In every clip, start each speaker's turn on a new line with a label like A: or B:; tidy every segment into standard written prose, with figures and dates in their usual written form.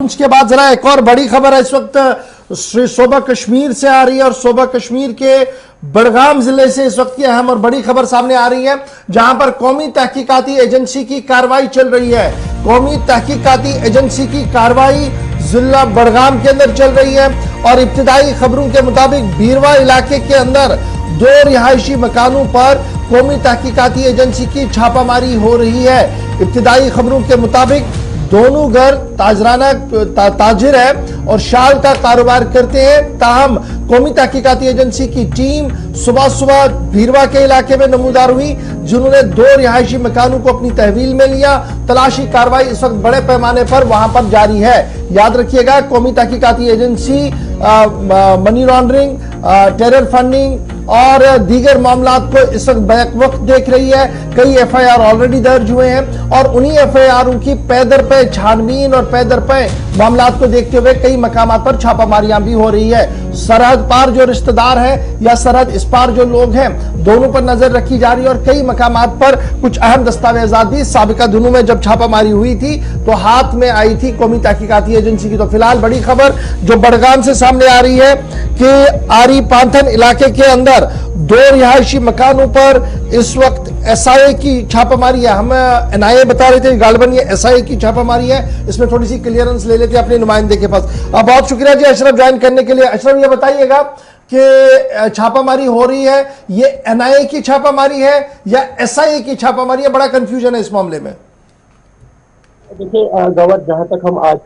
A: उसके बाद जरा एक और बड़ी खबर है इस वक्त सूबा कश्मीर से आ रही है और सूबा कश्मीर के बड़गाम जिले से इस वक्त की अहम और बड़ी खबर सामने आ रही है, जहां पर कौमी तहकीकाती एजेंसी की कार्रवाई चल रही है। कौमी तहकीकाती एजेंसी की कार्रवाई जिला बड़गाम के अंदर चल रही है और इब्तिदाई खबरों के मुताबिक भीरवा इलाके के अंदर 2 रिहायशी मकानों पर कौमी तहकीकाती एजेंसी की छापामारी हो रही है। इब्तिदाई खबरों के मुताबिक दोनों घर ताजिर है और शाल का कारोबार करते हैं। ताहम कौमी तहकीकाती एजेंसी की टीम सुबह सुबह भीरवा के इलाके में नमूदार हुई, जिन्होंने 2 रिहायशी मकानों को अपनी तहवील में लिया। तलाशी कार्रवाई इस वक्त बड़े पैमाने पर वहां पर जारी है। याद रखिएगा, कौमी तहकीकाती agency money laundering, terror funding और दीगर मामलात को इस वक्त बैक वक्त देख रही है। कई एफआईआर ऑलरेडी दर्ज हुए हैं और उन्हीं एफआईआर की पैदर पे छानबीन और पैदर पे मामलात को देखते हुए कई मकामात पर छापामारियां भी हो रही है। सरहद पार जो रिश्तेदार हैं या सरहद इस पार जो लोग हैं, दोनों पर नजर रखी जा रही है और कई मकामात पर कुछ अहम दस्तावेजात भी साबिका दिनों में जब छापामारी हुई थी तो हाथ में आई थी कौमी तहकीकाती एजेंसी की। तो फिलहाल बड़ी खबर जो बड़गाम से सामने आ रही है कि आरी पांथन इलाके के अंदर 2 रिहायशी मकानों पर इस वक्त एसआईए की छापामारी है। हम एनआईए बता रहे थे, गालिबन ये एसआईए की छापामारी है। इसमें थोड़ी सी क्लियरेंस ले लेते हैं अपने नुमाइंदे के पास। बहुत शुक्रिया जी अशरफ ज्वाइन करने के लिए। अशरफ, ये बताइएगा कि छापामारी हो रही है, ये एनआईए की छापामारी है या एसआईए की छापामारी है? बड़ा कंफ्यूजन है इस मामले में।
B: देखिए गौर, जहां तक हम आज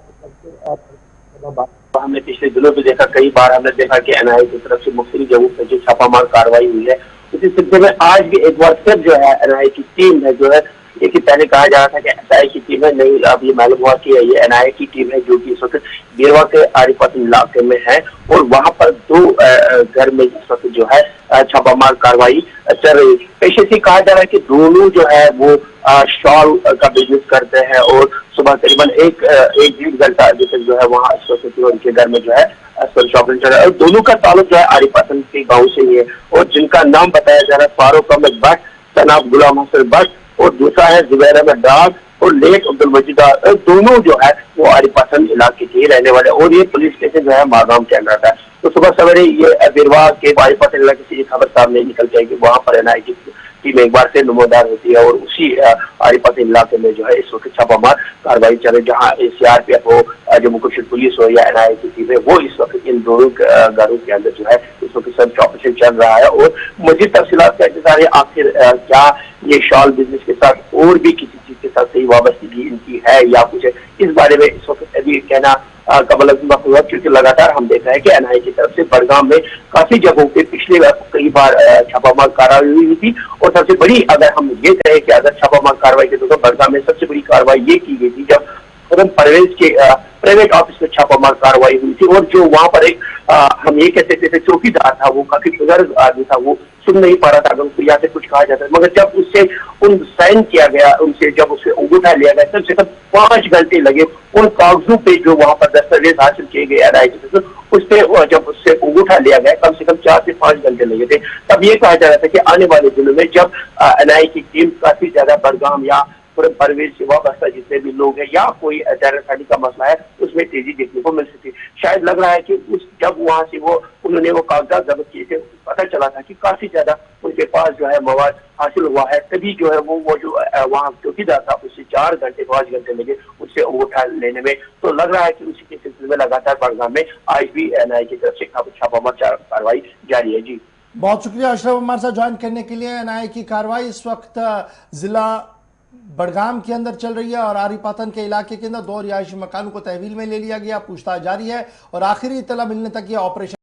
B: हमने पिछले दिनों भी देखा, कई बार हमने देखा कि एनआईए की तरफ से मुख्तलिफ जगहों पर जो छापामार कार्रवाई हुई है, उसी सिलसिले में आज भी एक बार फिर जो है एनआईए की टीम है, जो है देखिए पहले कहा जा रहा था कि एसआईए की टीम है, नहीं अब ये मालूम हुआ कि ये एनआईए की टीम है जो कि इस वक्त भीरवा के आरिपाटन इलाके में है और वहां पर 2 घर में इस वक्त जो है छापामार कार्रवाई चल रही है। पेशे से कहा जा रहा है कि दोनों जो है वो शॉल का बिजनेस करते हैं और सुबह करीबन एक 1-1.5 घंटा अभी तक जो है वहाँ इस वक्त उनके घर में जो है शॉपिंग चल रहा है और दोनों का ताल्लुक जो है आरिपाटन के गाँव से ही है और जिनका नाम बताया जा रहा है फारूक अहमद भट्ट, सनाब गुलाम हसन भट्ट और दूसरा है जुबैर अहमद डाग और लेक अब्दुल मजीद। दोनों जो है वो आरिपाटन इलाके के रहने वाले और ये पुलिस स्टेशन जो है मागाम के अंदर है। तो सुबह सवेरे ये भीरवा के आरिपाटन इलाके से ये खबर सामने निकल जाएगी, वहां पर एनआईए की टीम एक बार से नमोदार होती है और उसी आरिपाटन इलाके में जो है इस वक्त छापामार कार्रवाई चल रही, जहाँ सीआरपीएफ हो, जम्मू कश्मीर पुलिस हो या एनआईए की टीम है, वो इस वक्त इन दोनों घरों के अंदर जो है इस वक्त सर्च ऑपरेशन चल रहा है और मजीद तफसीलात का इंतजार है। आखिर क्या ये शॉल बिजनेस के साथ और भी किसी चीज के साथ सही वाबस्तगी इनकी है या कुछ है, इस बारे में इस वक्त अभी कहना कमल हुआ, क्योंकि लगातार हम देख रहे हैं कि एनआईए की तरफ से बड़गाम में काफी जगहों पे पिछले कई बार छापामार कार्रवाई हुई थी और सबसे बड़ी अगर हम ये कहें कि अगर छापामार कार्रवाई के दौरान बड़गाम में सबसे बड़ी कार्रवाई ये की गई थी जब परवेज के प्राइवेट ऑफिस में छापामार कार्रवाई हुई थी और जो वहां पर एक हम ये कहते थे चौकीदार था, वो काफी बुजुर्ग आदमी था, वो सुन नहीं पा रहा था अगर उसको यहाँ से कुछ कहा जाता है, मगर जब उससे उन साइन किया गया, उनसे जब उससे अंगूठा लिया गया, कम से कम 5 घंटे लगे उन कागजों पे जो वहां पर दस्तावेज हासिल किए गए एनआईए उस पे जब उससे अंगूठा लिया गया, कम से कम 4 से 5 घंटे लगे थे। तब ये कहा जा रहा था कि आने वाले दिनों में जब एनआईए की टीम काफी ज्यादा बड़गाम या परवेज से वाबस्ता जितने भी लोग हैं या कोई टेरर का मसला है उसमें तेजी देखने को मिल सकती है। शायद लग रहा है कि जब वहां से उन्होंने वो कागजात जब्त किए थे, पता चला था कि काफी ज्यादा उनके पास जो है मवाद हासिल हुआ है, तभी जो है वो जो वहाँ चौकीदार था उससे 4 घंटे 5 घंटे लगे उससे अंगूठा लेने में। तो लग रहा है कि उसी के सिलसिले में लगातार बड़गाम में आज भी एनआईए की तरफ से छापामार कार्रवाई जारी है। जी
A: बहुत शुक्रिया अशरफ हमारे साथ ज्वाइन करने के लिए। एनआईए की कार्रवाई इस वक्त जिला बड़गाम के अंदर चल रही है और आरिपाटन के इलाके के अंदर 2 रिहायशी मकानों को तहवील में ले लिया गया। पूछताछ जारी है और आखिरी इत्तला मिलने तक ये ऑपरेशन